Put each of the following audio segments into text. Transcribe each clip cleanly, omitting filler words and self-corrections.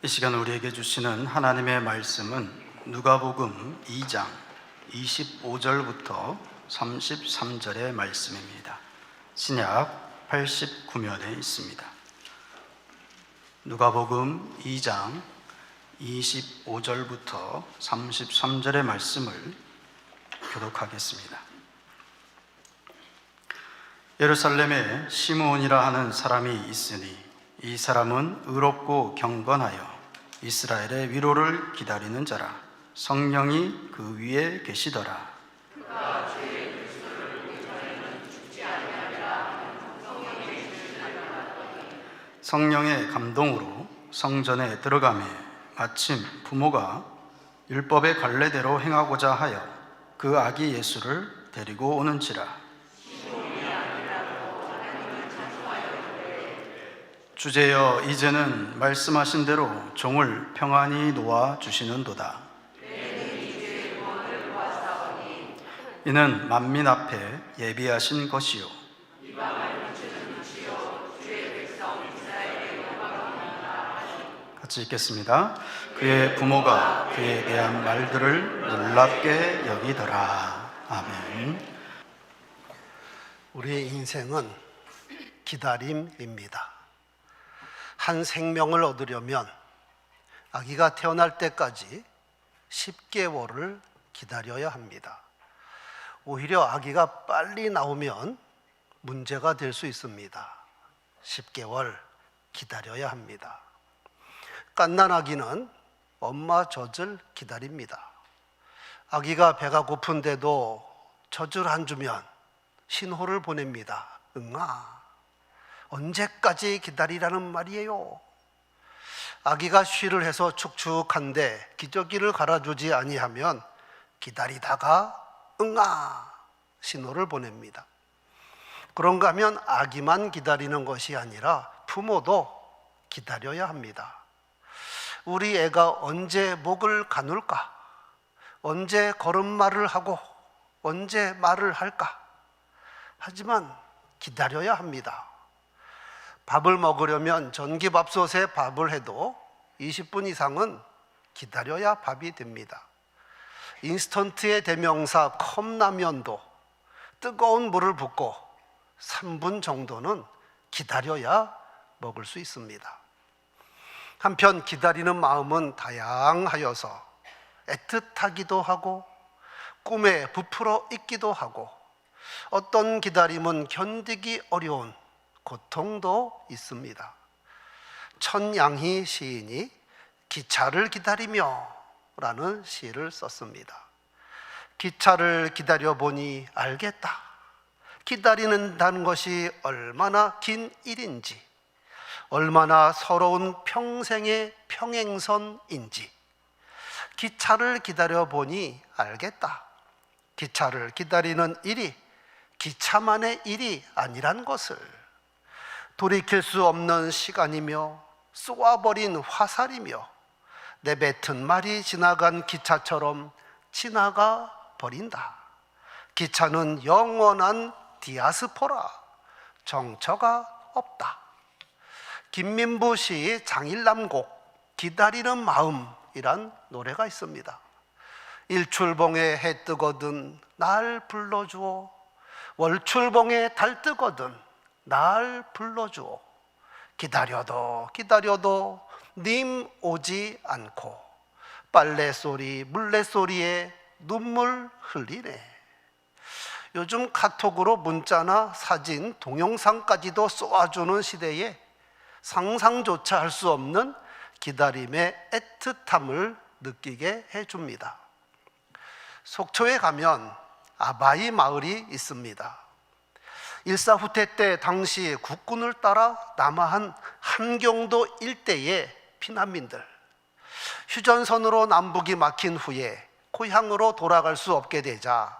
이 시간 우리에게 주시는 하나님의 말씀은 누가복음 2장 25절부터 33절의 말씀입니다. 신약 89면에 있습니다. 누가복음 2장 25절부터 33절의 말씀을 교독하겠습니다. 예루살렘에 시므온이라 하는 사람이 있으니 이 사람은 의롭고 경건하여 이스라엘의 위로를 기다리는 자라. 성령이 그 위에 계시더라. 성령의 감동으로 성전에 들어가매 마침 부모가 율법의 관례대로 행하고자 하여 그 아기 예수를 데리고 오는지라. 주제여, 이제는 말씀하신 대로 종을 평안히 놓아 주시는도다. 이는 만민 앞에 예비하신 것이요 같이 읽겠습니다. 그의 부모가 그에 대한 말들을 놀랍게 여기더라. 아멘. 우리의 인생은 기다림입니다. 한 생명을 얻으려면 아기가 태어날 때까지 10개월을 기다려야 합니다. 오히려 아기가 빨리 나오면 문제가 될 수 있습니다. 10개월 기다려야 합니다. 갓난 아기는 엄마 젖을 기다립니다. 아기가 배가 고픈데도 젖을 안 주면 신호를 보냅니다. 응아, 언제까지 기다리라는 말이에요? 아기가 쉬를 해서 축축한데 기저귀를 갈아주지 아니하면 기다리다가 응아 신호를 보냅니다. 그런가 하면 아기만 기다리는 것이 아니라 부모도 기다려야 합니다. 우리 애가 언제 목을 가눌까? 언제 걸음마를 하고 언제 말을 할까? 하지만 기다려야 합니다. 밥을 먹으려면 전기밥솥에 밥을 해도 20분 이상은 기다려야 밥이 됩니다. 인스턴트의 대명사 컵라면도 뜨거운 물을 붓고 3분 정도는 기다려야 먹을 수 있습니다. 한편 기다리는 마음은 다양하여서 애틋하기도 하고 꿈에 부풀어 있기도 하고 어떤 기다림은 견디기 어려운 고통도 있습니다. 천양희 시인이 기차를 기다리며 라는 시를 썼습니다. 기차를 기다려보니 알겠다. 기다리는다는 것이 얼마나 긴 일인지, 얼마나 서러운 평생의 평행선인지 기차를 기다려보니 알겠다. 기차를 기다리는 일이 기차만의 일이 아니란 것을, 돌이킬 수 없는 시간이며 쏘아버린 화살이며 내뱉은 말이 지나간 기차처럼 지나가 버린다. 기차는 영원한 디아스포라, 정처가 없다. 김민부 시의 장일남곡 기다리는 마음이란 노래가 있습니다. 일출봉에 해 뜨거든 날 불러주오. 월출봉에 달 뜨거든 날 불러주오. 기다려도 기다려도 님 오지 않고 빨래소리 물레소리에 눈물 흘리네. 요즘 카톡으로 문자나 사진, 동영상까지도 쏘아주는 시대에 상상조차 할 수 없는 기다림의 애틋함을 느끼게 해줍니다. 속초에 가면 아바이 마을이 있습니다. 일사후퇴 때 당시 국군을 따라 남하한 함경도 일대의 피난민들, 휴전선으로 남북이 막힌 후에 고향으로 돌아갈 수 없게 되자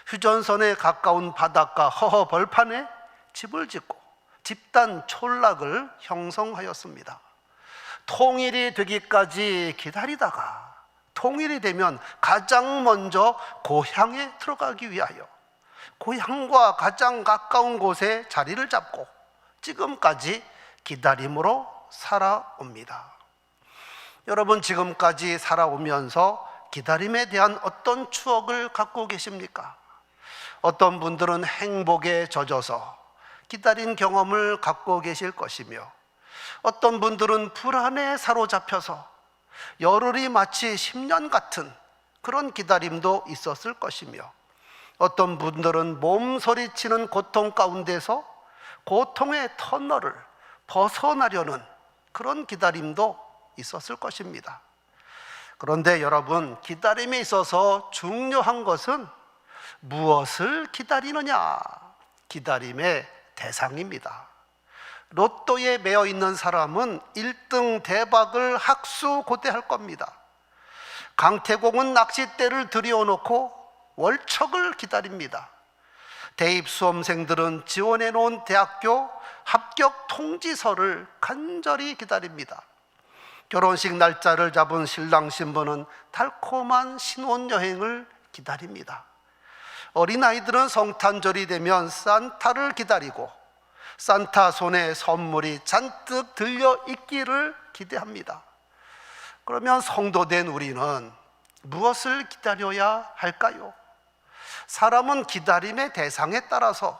휴전선에 가까운 바닷가 허허 벌판에 집을 짓고 집단 촌락을 형성하였습니다. 통일이 되기까지 기다리다가 통일이 되면 가장 먼저 고향에 들어가기 위하여 고향과 가장 가까운 곳에 자리를 잡고 지금까지 기다림으로 살아옵니다. 여러분 지금까지 살아오면서 기다림에 대한 어떤 추억을 갖고 계십니까? 어떤 분들은 행복에 젖어서 기다린 경험을 갖고 계실 것이며, 어떤 분들은 불안에 사로잡혀서 열흘이 마치 10년 같은 그런 기다림도 있었을 것이며, 어떤 분들은 몸서리치는 고통 가운데서 고통의 터널을 벗어나려는 그런 기다림도 있었을 것입니다. 그런데 여러분, 기다림에 있어서 중요한 것은 무엇을 기다리느냐, 기다림의 대상입니다. 로또에 매여 있는 사람은 1등 대박을 학수고대할 겁니다. 강태공은 낚싯대를 들여놓고 월척을 기다립니다. 대입 수험생들은 지원해 놓은 대학교 합격 통지서를 간절히 기다립니다. 결혼식 날짜를 잡은 신랑 신부는 달콤한 신혼여행을 기다립니다. 어린아이들은 성탄절이 되면 산타를 기다리고 산타 손에 선물이 잔뜩 들려 있기를 기대합니다. 그러면 성도된 우리는 무엇을 기다려야 할까요? 사람은 기다림의 대상에 따라서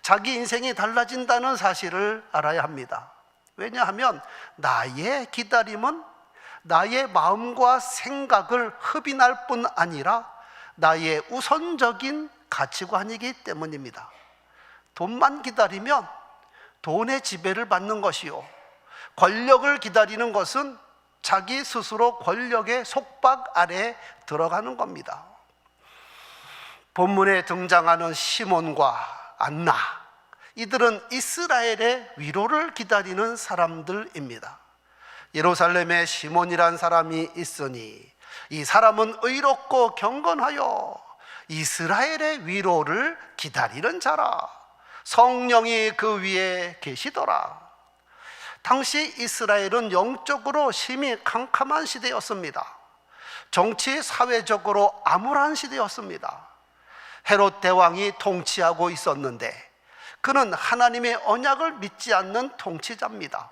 자기 인생이 달라진다는 사실을 알아야 합니다. 왜냐하면 나의 기다림은 나의 마음과 생각을 흡인할 뿐 아니라 나의 우선적인 가치관이기 때문입니다. 돈만 기다리면 돈의 지배를 받는 것이요, 권력을 기다리는 것은 자기 스스로 권력의 속박 아래에 들어가는 겁니다. 본문에 등장하는 시몬과 안나, 이들은 이스라엘의 위로를 기다리는 사람들입니다. 예루살렘에 시몬이란 사람이 있으니 이 사람은 의롭고 경건하여 이스라엘의 위로를 기다리는 자라. 성령이 그 위에 계시더라. 당시 이스라엘은 영적으로 심히 캄캄한 시대였습니다. 정치 사회적으로 암울한 시대였습니다. 헤롯 대왕이 통치하고 있었는데 그는 하나님의 언약을 믿지 않는 통치자입니다.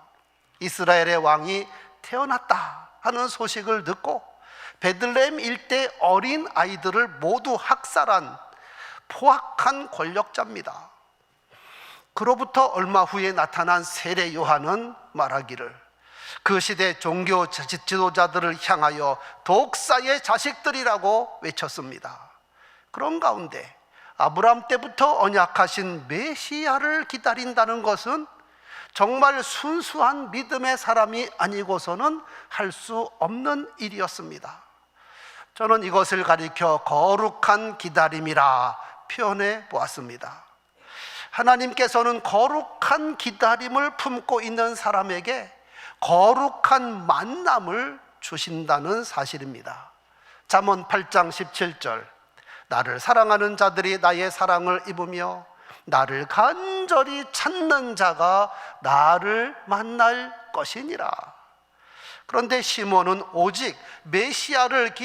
이스라엘의 왕이 태어났다 하는 소식을 듣고 베들레헴 일대 어린 아이들을 모두 학살한 포악한 권력자입니다. 그로부터 얼마 후에 나타난 세례 요한은 말하기를 그 시대 종교 지도자들을 향하여 독사의 자식들이라고 외쳤습니다. 그런 가운데 아브라함 때부터 언약하신 메시아를 기다린다는 것은 정말 순수한 믿음의 사람이 아니고서는 할 수 없는 일이었습니다. 저는 이것을 가리켜 거룩한 기다림이라 표현해 보았습니다. 하나님께서는 거룩한 기다림을 품고 있는 사람에게 거룩한 만남을 주신다는 사실입니다. 잠언 8장 17절, 나를 사랑하는 자들이 나의 사랑을 입으며 나를 간절히 찾는 자가 나를 만날 것이니라. 그런데 시몬은 오직 메시아를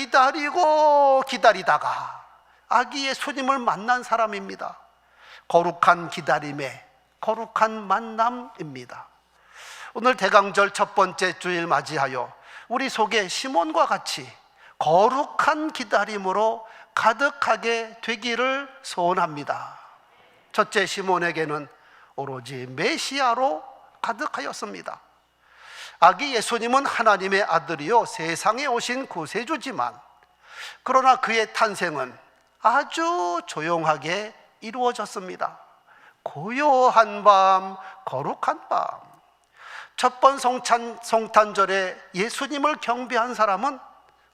기다리다가 아기 예수님을 만난 사람입니다. 거룩한 기다림의 거룩한 만남입니다. 오늘 대강절 첫 번째 주일 맞이하여 우리 속에 시몬과 같이 거룩한 기다림으로 가득하게 되기를 소원합니다. 첫째, 시몬에게는 오로지 메시아로 가득하였습니다. 아기 예수님은 하나님의 아들이요 세상에 오신 구세주지만, 그러나 그의 탄생은 아주 조용하게 이루어졌습니다. 고요한 밤, 거룩한 밤. 첫 번 성탄절에 예수님을 경배한 사람은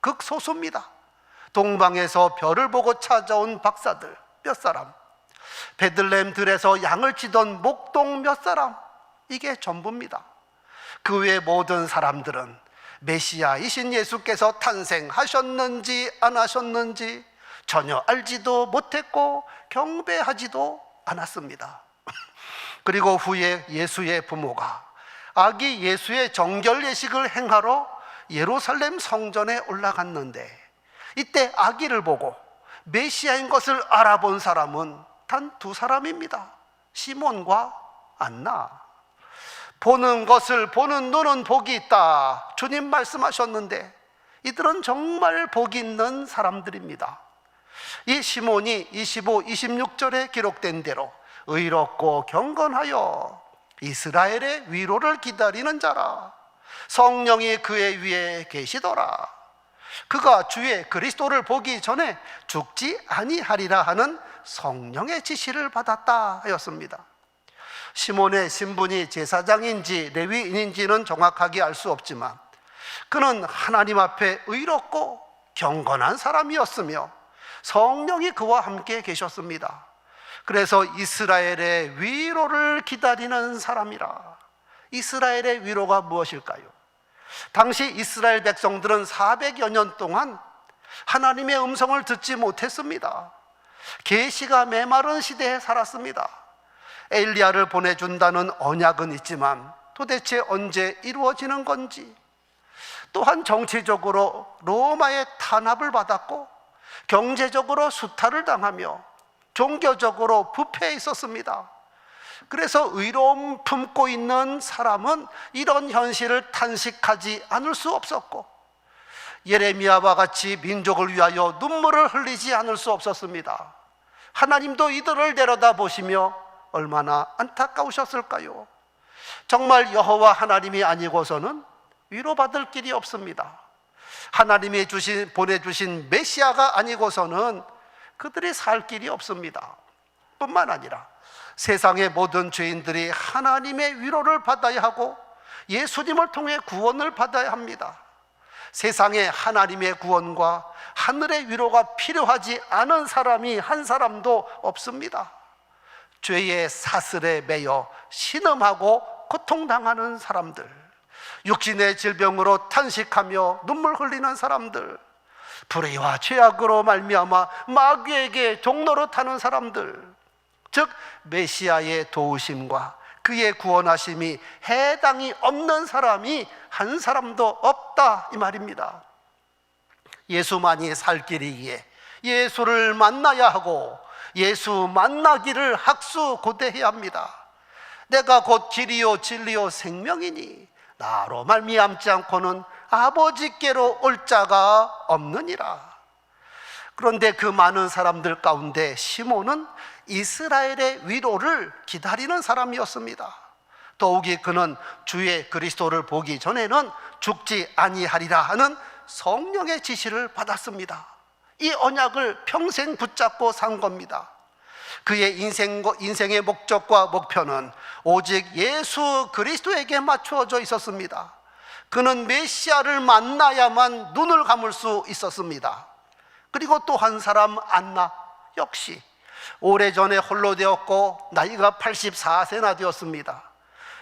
극소수입니다. 동방에서 별을 보고 찾아온 박사들 몇 사람, 베들레헴 들에서 양을 치던 목동 몇 사람, 이게 전부입니다. 그 외 모든 사람들은 메시아이신 예수께서 탄생하셨는지 안 하셨는지 전혀 알지도 못했고 경배하지도 않았습니다. 그리고 후에 예수의 부모가 아기 예수의 정결 예식을 행하러 예루살렘 성전에 올라갔는데, 이때 아기를 보고 메시아인 것을 알아본 사람은 단 두 사람입니다. 시몬과 안나. 보는 것을 보는 눈은 복이 있다, 주님 말씀하셨는데 이들은 정말 복이 있는 사람들입니다. 이 시몬이 25, 26절에 기록된 대로 의롭고 경건하여 이스라엘의 위로를 기다리는 자라. 성령이 그의 위에 계시더라. 그가 주의 그리스도를 보기 전에 죽지 아니하리라 하는 성령의 지시를 받았다 하였습니다. 시몬의 신분이 제사장인지 레위인인지는 정확하게 알 수 없지만 그는 하나님 앞에 의롭고 경건한 사람이었으며 성령이 그와 함께 계셨습니다. 그래서 이스라엘의 위로를 기다리는 사람이라. 이스라엘의 위로가 무엇일까요? 당시 이스라엘 백성들은 400여 년 동안 하나님의 음성을 듣지 못했습니다. 계시가 메마른 시대에 살았습니다. 엘리야를 보내준다는 언약은 있지만 도대체 언제 이루어지는 건지, 또한 정치적으로 로마의 탄압을 받았고 경제적으로 수탈을 당하며 종교적으로 부패해 있었습니다. 그래서 의로움 품고 있는 사람은 이런 현실을 탄식하지 않을 수 없었고 예레미야와 같이 민족을 위하여 눈물을 흘리지 않을 수 없었습니다. 하나님도 이들을 내려다보시며 얼마나 안타까우셨을까요? 정말 여호와 하나님이 아니고서는 위로받을 길이 없습니다. 하나님이 보내주신 메시아가 아니고서는 그들이 살 길이 없습니다. 뿐만 아니라 세상의 모든 죄인들이 하나님의 위로를 받아야 하고 예수님을 통해 구원을 받아야 합니다. 세상에 하나님의 구원과 하늘의 위로가 필요하지 않은 사람이 한 사람도 없습니다. 죄의 사슬에 매여 신음하고 고통당하는 사람들, 육신의 질병으로 탄식하며 눈물 흘리는 사람들, 불의와 죄악으로 말미암아 마귀에게 종로로 타는 사람들, 즉 메시아의 도우심과 그의 구원하심이 해당이 없는 사람이 한 사람도 없다, 이 말입니다. 예수만이 살 길이기에 예수를 만나야 하고 예수 만나기를 학수고대해야 합니다. 내가 곧 길이요 진리요 생명이니 나로 말미암지 않고는 아버지께로 올 자가 없느니라. 그런데 그 많은 사람들 가운데 시몬은 이스라엘의 위로를 기다리는 사람이었습니다. 더욱이 그는 주의 그리스도를 보기 전에는 죽지 아니하리라 하는 성령의 지시를 받았습니다. 이 언약을 평생 붙잡고 산 겁니다. 그의 인생의 목적과 목표는 오직 예수 그리스도에게 맞추어져 있었습니다. 그는 메시아를 만나야만 눈을 감을 수 있었습니다. 그리고 또 한 사람 안나 역시 오래전에 홀로 되었고 나이가 84세나 되었습니다.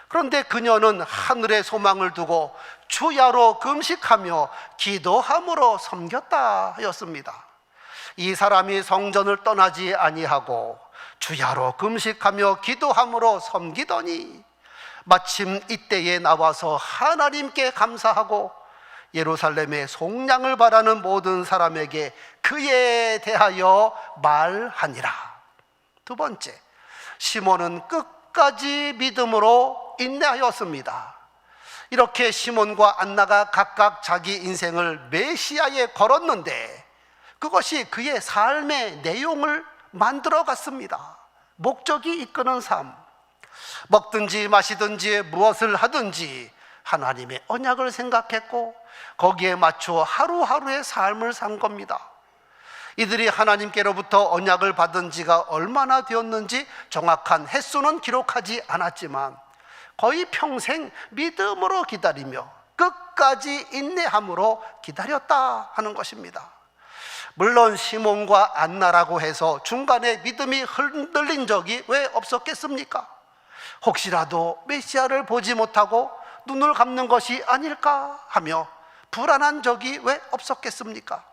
그런데 그녀는 하늘의 소망을 두고 주야로 금식하며 기도함으로 섬겼다 하였습니다. 이 사람이 성전을 떠나지 아니하고 주야로 금식하며 기도함으로 섬기더니 마침 이때에 나와서 하나님께 감사하고 예루살렘의 속량을 바라는 모든 사람에게 그에 대하여 말하니라. 두 번째, 시몬은 끝까지 믿음으로 인내하였습니다. 이렇게 시몬과 안나가 각각 자기 인생을 메시아에 걸었는데 그것이 그의 삶의 내용을 만들어 갔습니다. 목적이 이끄는 삶, 먹든지 마시든지 무엇을 하든지 하나님의 언약을 생각했고 거기에 맞추어 하루하루의 삶을 산 겁니다. 이들이 하나님께로부터 언약을 받은 지가 얼마나 되었는지 정확한 횟수는 기록하지 않았지만 거의 평생 믿음으로 기다리며 끝까지 인내함으로 기다렸다 하는 것입니다. 물론 시몬과 안나라고 해서 중간에 믿음이 흔들린 적이 왜 없었겠습니까? 혹시라도 메시아를 보지 못하고 눈을 감는 것이 아닐까 하며 불안한 적이 왜 없었겠습니까?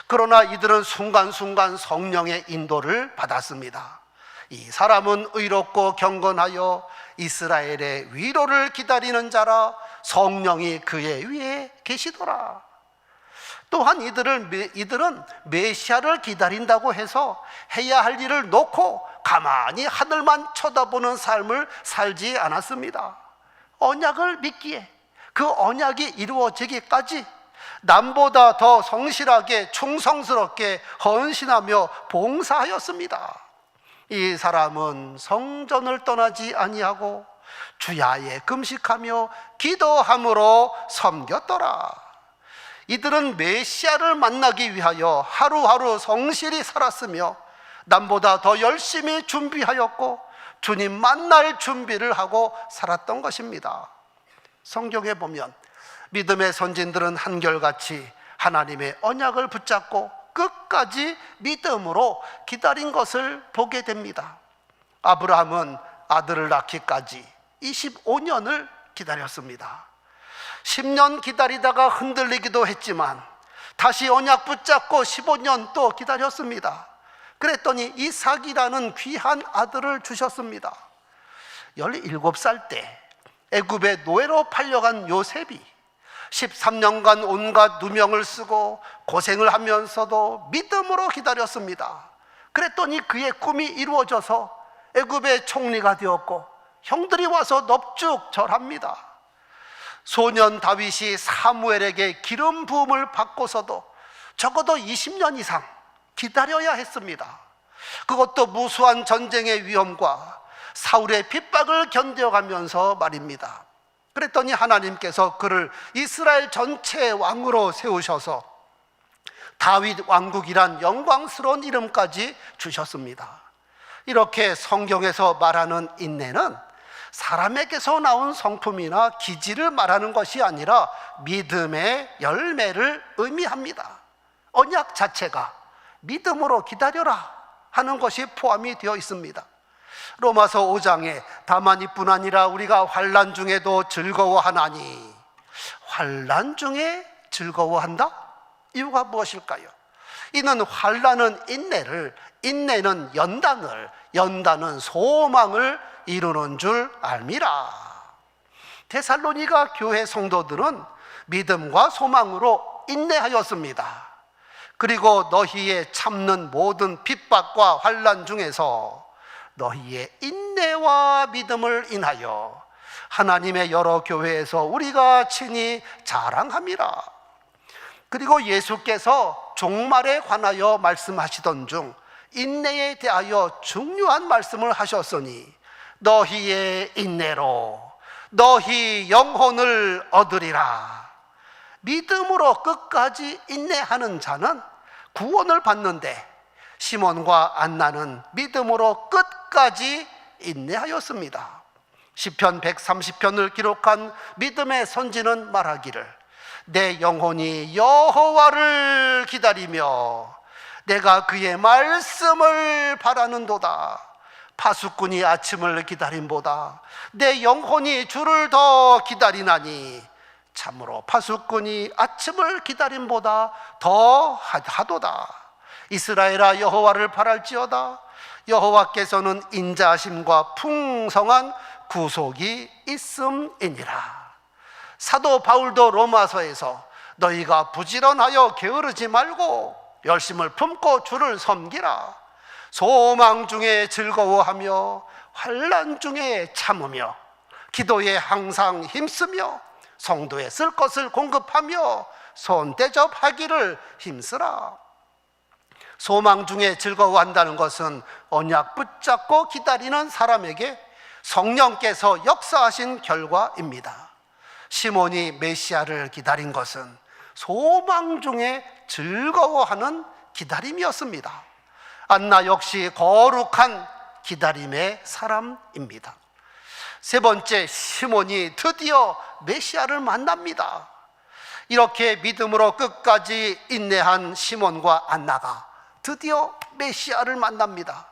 그러나 이들은 순간순간 성령의 인도를 받았습니다. 이 사람은 의롭고 경건하여 이스라엘의 위로를 기다리는 자라. 성령이 그의 위에 계시더라. 또한 이들은 메시아를 기다린다고 해서 해야 할 일을 놓고 가만히 하늘만 쳐다보는 삶을 살지 않았습니다. 언약을 믿기에 그 언약이 이루어지기까지 남보다 더 성실하게 충성스럽게 헌신하며 봉사하였습니다. 이 사람은 성전을 떠나지 아니하고 주야에 금식하며 기도함으로 섬겼더라. 이들은 메시아를 만나기 위하여 하루하루 성실히 살았으며 남보다 더 열심히 준비하였고 주님 만날 준비를 하고 살았던 것입니다. 성경에 보면 믿음의 선진들은 한결같이 하나님의 언약을 붙잡고 끝까지 믿음으로 기다린 것을 보게 됩니다. 아브라함은 아들을 낳기까지 25년을 기다렸습니다. 10년 기다리다가 흔들리기도 했지만 다시 언약 붙잡고 15년 또 기다렸습니다. 그랬더니 이삭이라는 귀한 아들을 주셨습니다. 17살 때 애굽의 노예로 팔려간 요셉이 13년간 온갖 누명을 쓰고 고생을 하면서도 믿음으로 기다렸습니다. 그랬더니 그의 꿈이 이루어져서 애굽의 총리가 되었고 형들이 와서 넙죽 절합니다. 소년 다윗이 사무엘에게 기름 부음을 받고서도 적어도 20년 이상 기다려야 했습니다. 그것도 무수한 전쟁의 위험과 사울의 핍박을 견뎌가면서 말입니다. 그랬더니 하나님께서 그를 이스라엘 전체의 왕으로 세우셔서 다윗 왕국이란 영광스러운 이름까지 주셨습니다. 이렇게 성경에서 말하는 인내는 사람에게서 나온 성품이나 기질을 말하는 것이 아니라 믿음의 열매를 의미합니다. 언약 자체가 믿음으로 기다려라 하는 것이 포함이 되어 있습니다. 로마서 5장에 다만 이뿐 아니라 우리가 환난 중에도 즐거워하나니, 환난 중에 즐거워한다? 이유가 무엇일까요? 이는 환난은 인내를, 인내는 연단을, 연단은 소망을 이루는 줄 알미라. 데살로니가 교회 성도들은 믿음과 소망으로 인내하였습니다. 그리고 너희의 참는 모든 핍박과 환난 중에서 너희의 인내와 믿음을 인하여 하나님의 여러 교회에서 우리가 친히 자랑함이라. 그리고 예수께서 종말에 관하여 말씀하시던 중 인내에 대하여 중요한 말씀을 하셨으니 너희의 인내로 너희 영혼을 얻으리라. 믿음으로 끝까지 인내하는 자는 구원을 받는데 시몬과 안나는 믿음으로 끝까지 인내하였습니다. 시편 130편을 기록한 믿음의 선지는 말하기를 내 영혼이 여호와를 기다리며 내가 그의 말씀을 바라는도다. 파수꾼이 아침을 기다림보다 내 영혼이 주를 더 기다리나니 참으로 파수꾼이 아침을 기다림보다 더 하도다. 이스라엘아 여호와를 바랄지어다. 여호와께서는 인자하심과 풍성한 구속이 있음이니라. 사도 바울도 로마서에서 너희가 부지런하여 게으르지 말고 열심을 품고 주를 섬기라. 소망 중에 즐거워하며 환난 중에 참으며 기도에 항상 힘쓰며 성도에 쓸 것을 공급하며 손대접하기를 힘쓰라. 소망 중에 즐거워한다는 것은 언약 붙잡고 기다리는 사람에게 성령께서 역사하신 결과입니다. 시몬이 메시아를 기다린 것은 소망 중에 즐거워하는 기다림이었습니다. 안나 역시 거룩한 기다림의 사람입니다. 세 번째, 시몬이 드디어 메시아를 만납니다. 이렇게 믿음으로 끝까지 인내한 시몬과 안나가 드디어 메시아를 만납니다.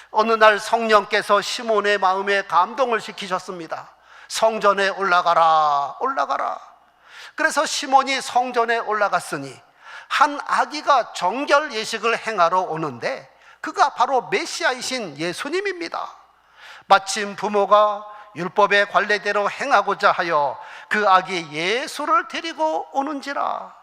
어느 날 성령께서 시몬의 마음에 감동을 시키셨습니다. 성전에 올라가라, 올라가라. 그래서 시몬이 성전에 올라갔으니 한 아기가 정결 예식을 행하러 오는데 그가 바로 메시아이신 예수님입니다. 마침 부모가 율법의 관례대로 행하고자 하여 그 아기 예수를 데리고 오는지라.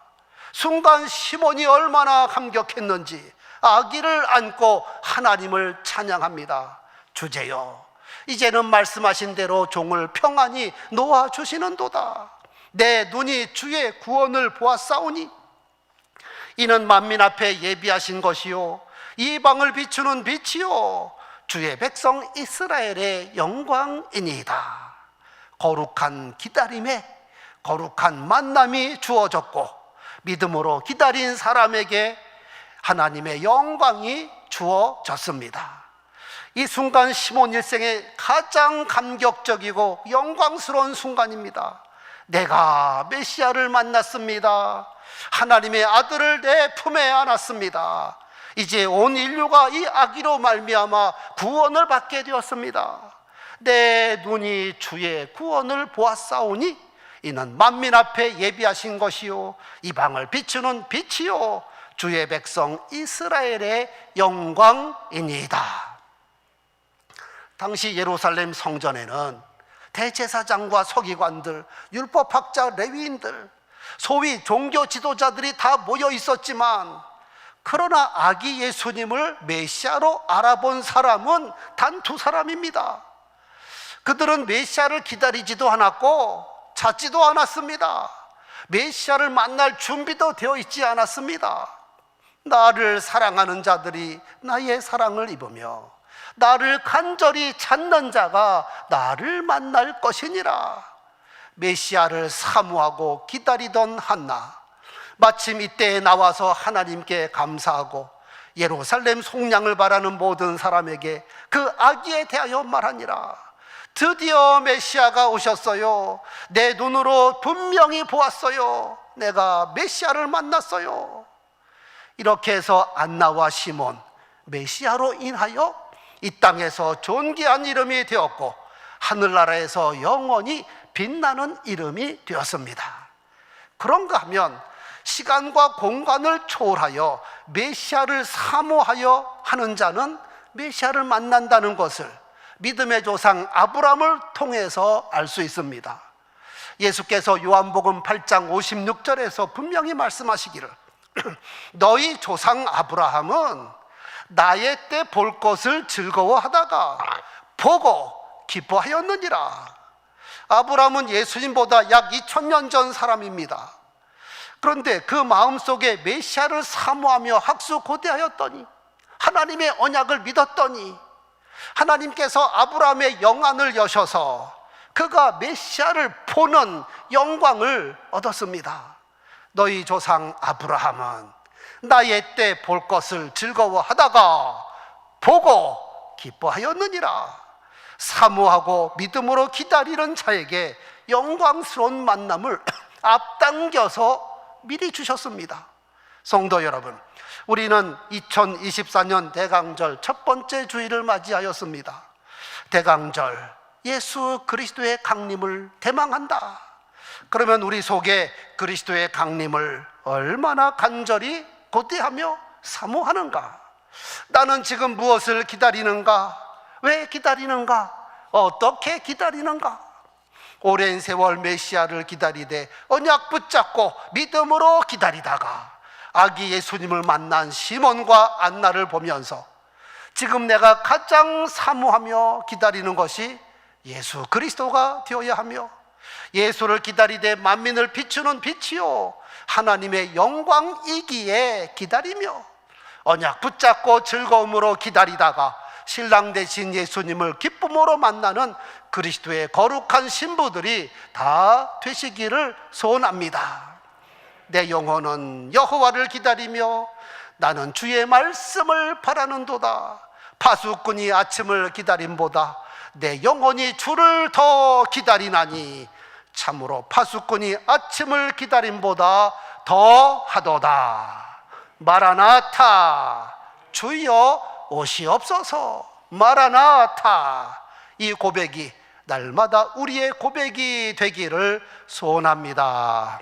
순간 시몬이 얼마나 감격했는지 아기를 안고 하나님을 찬양합니다. 주제여, 이제는 말씀하신 대로 종을 평안히 놓아주시는도다. 내 눈이 주의 구원을 보았사오니 이는 만민 앞에 예비하신 것이요 이방을 비추는 빛이요 주의 백성 이스라엘의 영광이니이다. 거룩한 기다림에 거룩한 만남이 주어졌고 믿음으로 기다린 사람에게 하나님의 영광이 주어졌습니다. 이 순간 시몬 일생의 가장 감격적이고 영광스러운 순간입니다. 내가 메시아를 만났습니다. 하나님의 아들을 내 품에 안았습니다. 이제 온 인류가 이 아기로 말미암아 구원을 받게 되었습니다. 내 눈이 주의 구원을 보았사오니 이는 만민 앞에 예비하신 것이요 이방을 비추는 빛이요 주의 백성 이스라엘의 영광이니이다. 당시 예루살렘 성전에는 대제사장과 서기관들, 율법학자, 레위인들, 소위 종교 지도자들이 다 모여 있었지만 그러나 아기 예수님을 메시아로 알아본 사람은 단 2사람입니다. 그들은 메시아를 기다리지도 않았고 찾지도 않았습니다. 메시아를 만날 준비도 되어 있지 않았습니다. 나를 사랑하는 자들이 나의 사랑을 입으며 나를 간절히 찾는 자가 나를 만날 것이니라. 메시아를 사모하고 기다리던 한나, 마침 이때에 나와서 하나님께 감사하고 예루살렘 속량을 바라는 모든 사람에게 그 아기에 대하여 말하니라. 드디어 메시아가 오셨어요. 내 눈으로 분명히 보았어요. 내가 메시아를 만났어요. 이렇게 해서 안나와 시몬, 메시아로 인하여 이 땅에서 존귀한 이름이 되었고 하늘나라에서 영원히 빛나는 이름이 되었습니다. 그런가 하면 시간과 공간을 초월하여 메시아를 사모하여 하는 자는 메시아를 만난다는 것을 믿음의 조상 아브라함을 통해서 알 수 있습니다. 예수께서 요한복음 8장 56절에서 분명히 말씀하시기를 너희 조상 아브라함은 나의 때 볼 것을 즐거워하다가 보고 기뻐하였느니라. 아브라함은 예수님보다 약 2000년 전 사람입니다. 그런데 그 마음속에 메시아를 사모하며 학수고대하였더니 하나님의 언약을 믿었더니 하나님께서 아브라함의 영안을 여셔서 그가 메시아를 보는 영광을 얻었습니다. 너희 조상 아브라함은 나의 때 볼 것을 즐거워하다가 보고 기뻐하였느니라. 사모하고 믿음으로 기다리는 자에게 영광스러운 만남을 앞당겨서 미리 주셨습니다. 성도 여러분, 우리는 2024년 대강절 첫 번째 주일을 맞이하였습니다. 대강절, 예수 그리스도의 강림을 대망한다. 그러면 우리 속에 그리스도의 강림을 얼마나 간절히 고대하며 사모하는가? 나는 지금 무엇을 기다리는가? 왜 기다리는가? 어떻게 기다리는가? 오랜 세월 메시아를 기다리되 언약 붙잡고 믿음으로 기다리다가 아기 예수님을 만난 시몬과 안나를 보면서 지금 내가 가장 사모하며 기다리는 것이 예수 그리스도가 되어야 하며 예수를 기다리되 만민을 비추는 빛이요 하나님의 영광이기에 기다리며 언약 붙잡고 즐거움으로 기다리다가 신랑 되신 예수님을 기쁨으로 만나는 그리스도의 거룩한 신부들이 다 되시기를 소원합니다. 내 영혼은 여호와를 기다리며 나는 주의 말씀을 바라는도다. 파수꾼이 아침을 기다림보다 내 영혼이 주를 더 기다리나니 참으로 파수꾼이 아침을 기다림보다 더 하도다. 마라나타, 주여 오시옵소서. 마라나타. 이 고백이 날마다 우리의 고백이 되기를 소원합니다.